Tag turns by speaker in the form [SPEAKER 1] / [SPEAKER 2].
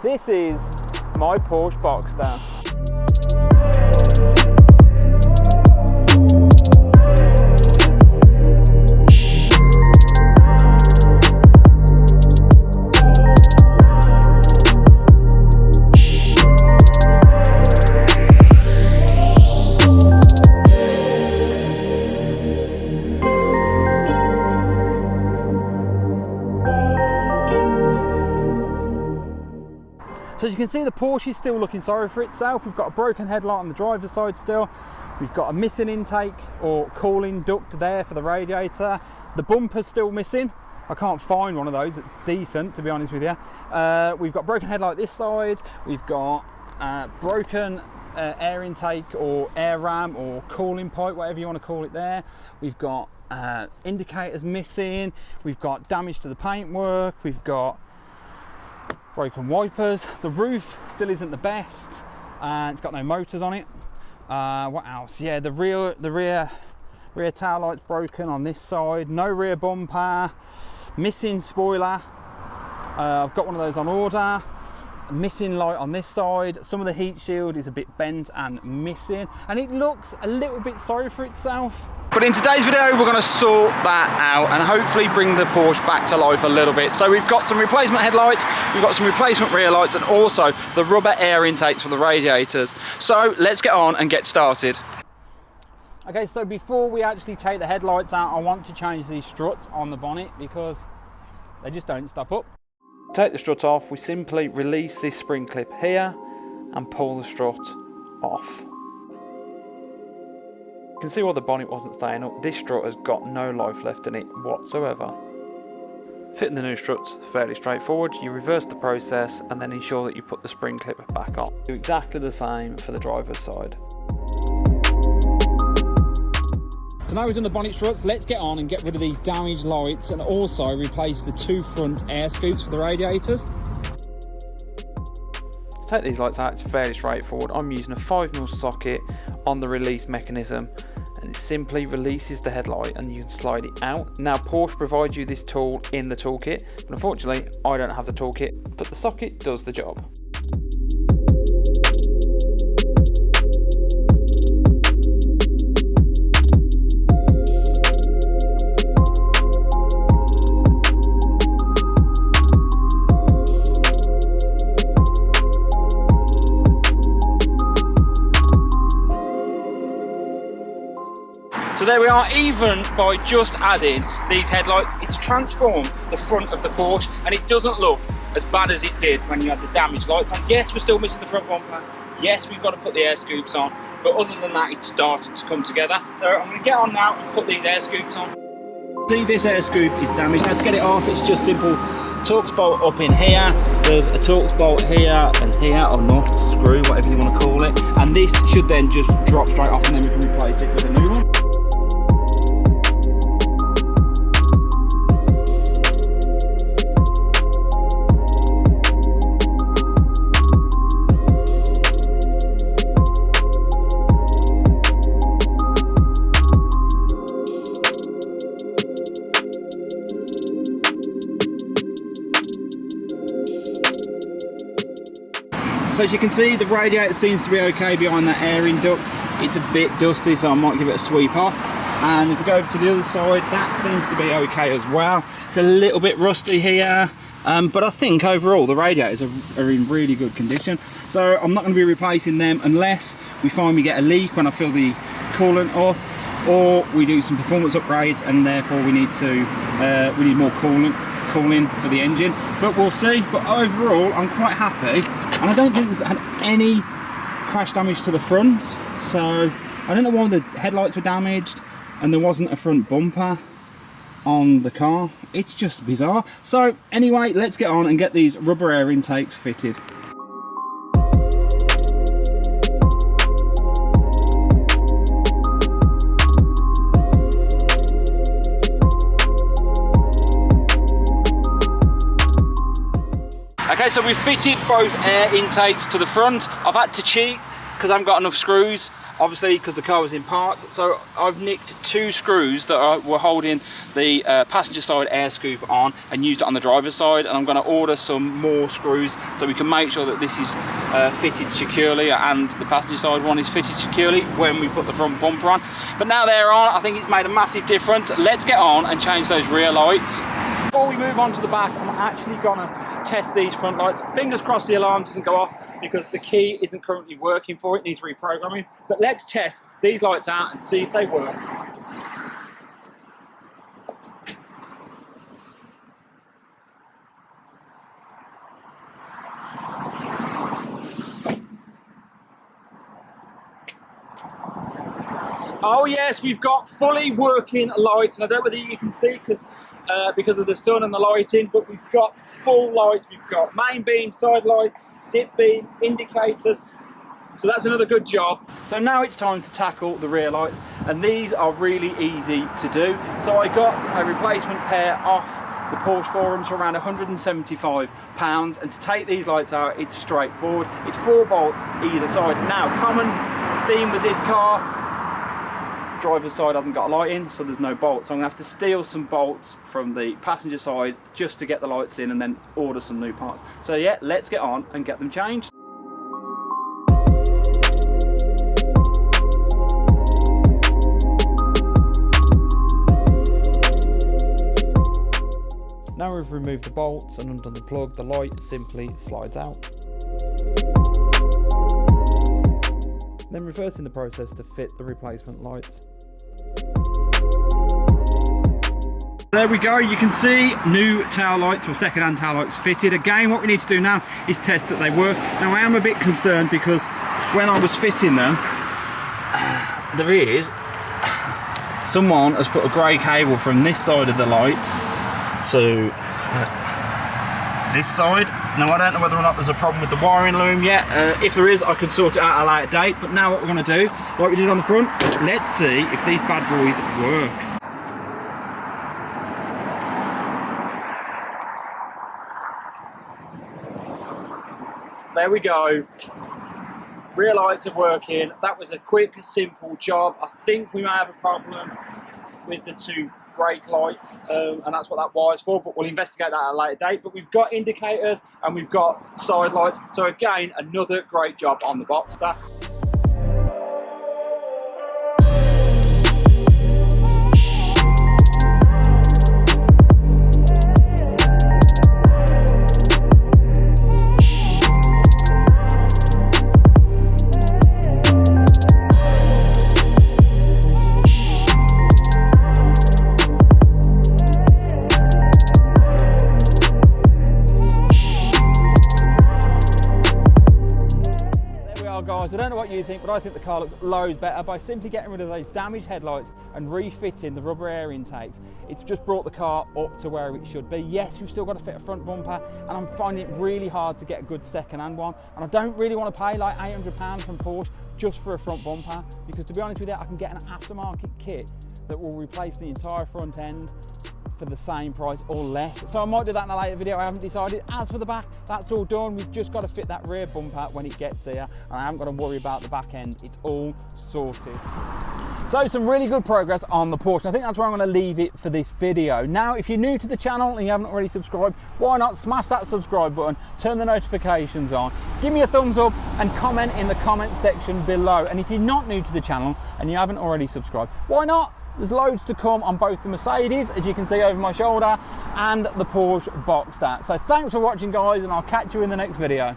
[SPEAKER 1] This is my Porsche Boxster. So as you can see, the Porsche is still looking sorry for itself. We've got a broken headlight on the driver's side still. We've got a missing intake or cooling duct there for the radiator. The bumper's still missing. I can't find one of those that's decent, to be honest with you. We've got broken headlight this side. We've got broken air intake or air ram or cooling pipe, whatever you want to call it there. We've got indicators missing. We've got damage to the paintwork. We've got broken wipers. The roof still isn't the best, and it's got no motors on it. What else? Yeah, the rear tail light's broken on this side. No rear bumper. Missing spoiler. I've got one of those on order. Missing light on this side. Some of the heat shield is a bit bent and missing, and it looks a little bit sorry for itself. But in today's video, we're going to sort that out and hopefully bring the Porsche back to life a little bit. So we've got some replacement headlights, we've got some replacement rear lights, and also the rubber air intakes for the radiators. So let's get on and get started. Okay, so before we actually take the headlights out, I want to change these struts on the bonnet because they just don't stop up. Take the strut off, we simply release this spring clip here and pull the strut off. You can see why the bonnet wasn't staying up. This strut has got no life left in it whatsoever. Fitting the new struts fairly straightforward. You reverse the process and then ensure that you put the spring clip back on. Do exactly the same for the driver's side. So now we've done the bonnet struts, let's get on and get rid of these damaged lights and also replace the two front air scoops for the radiators. To take these lights out, it's fairly straightforward. I'm using a 5mm socket on the release mechanism, and it simply releases the headlight and you can slide it out. Now Porsche provides you this tool in the toolkit, but unfortunately I don't have the toolkit, but the socket does the job. So there we are, even by just adding these headlights, it's transformed the front of the Porsche and it doesn't look as bad as it did when you had the damaged lights on. Yes, we're still missing the front bumper. Yes, we've got to put the air scoops on, but other than that, it's starting to come together. So I'm going to get on now and put these air scoops on. See, this air scoop is damaged. Now to get it off, it's just simple. Torx bolt up in here, there's a Torx bolt here and here, or nut, screw, whatever you want to call it. And this should then just drop straight off and then we can replace it with a new one. So as you can see, the radiator seems to be okay behind that airing duct. It's a bit dusty, so I might give it a sweep off. And if we go over to the other side, that seems to be okay as well. It's a little bit rusty here, but I think overall the radiators are in really good condition. So I'm not going to be replacing them unless we find we get a leak when I fill the coolant up, or we do some performance upgrades and therefore we need more cooling for the engine. But we'll see. But overall, I'm quite happy. And I don't think there's had any crash damage to the front, so I don't know why the headlights were damaged and there wasn't a front bumper on the car. It's just bizarre. So anyway, let's get on and get these rubber air intakes fitted. Okay, so we've fitted both air intakes to the front. I've had to cheat because I haven't got enough screws. obviously because the car was in parts. So I've nicked 2 screws that were holding the passenger side air scoop on and used it on the driver's side, and I'm going to order some more screws so we can make sure that this is fitted securely and the passenger side one is fitted securely when we put the front bumper on. But now they're on, I think it's made a massive difference. Let's get on and change those rear lights. Before we move on to the back, I'm actually gonna test these front lights. Fingers crossed the alarm doesn't go off because the key isn't currently working for it, needs reprogramming. But let's test these lights out and see if they work. Oh yes, we've got fully working lights, and I don't know whether you can see because of the sun and the lighting, but we've got full lights. We've got main beam, side lights, dip beam, indicators. So that's another good job. So now it's time to tackle the rear lights, and these are really easy to do. So I got a replacement pair off the Porsche forums for around £175, and to take these lights out, it's straightforward. It's 4 bolts either side. Now, common theme with this car, driver's side hasn't got a light in, so there's no bolts. So I'm gonna have to steal some bolts from the passenger side just to get the lights in and then order some new parts. So yeah, let's get on and get them changed. Now we've removed the bolts and undone the plug, the light simply slides out. Then reversing the process to fit the replacement lights. There we go, you can see new tail lights or second-hand tail lights fitted. Again, what we need to do now is test that they work. Now I am a bit concerned because when I was fitting them, someone has put a grey cable from this side of the lights to this side. Now I don't know whether or not there's a problem with the wiring loom yet. If there is, I can sort it out at a later date. But now what we're going to do, like we did on the front, let's see if these bad boys work. There we go. Rear lights are working. That was a quick, simple job. I think we may have a problem with the 2 brake lights, and that's what that wire's for, but we'll investigate that at a later date. But we've got indicators and we've got side lights. So again, another great job on the Boxster. Guys, I don't know what you think, but I think the car looks loads better by simply getting rid of those damaged headlights and refitting the rubber air intakes. It's just brought the car up to where it should be. Yes, we've still got to fit a front bumper, and I'm finding it really hard to get a good second-hand one, and I don't really want to pay like £800 from Porsche just for a front bumper, because to be honest with you, I can get an aftermarket kit that will replace the entire front end for the same price or less. So I might do that in a later video, I haven't decided. As for the back, that's all done. We've just got to fit that rear bumper when it gets here, and I haven't got to worry about the back end. It's all sorted. So some really good progress on the Porsche. I think that's where I'm going to leave it for this video. Now, if you're new to the channel and you haven't already subscribed, why not smash that subscribe button, turn the notifications on, give me a thumbs up and comment in the comment section below. And if you're not new to the channel and you haven't already subscribed, why not? There's loads to come on both the Mercedes, as you can see over my shoulder, and the Porsche Boxster. So thanks for watching, guys, and I'll catch you in the next video.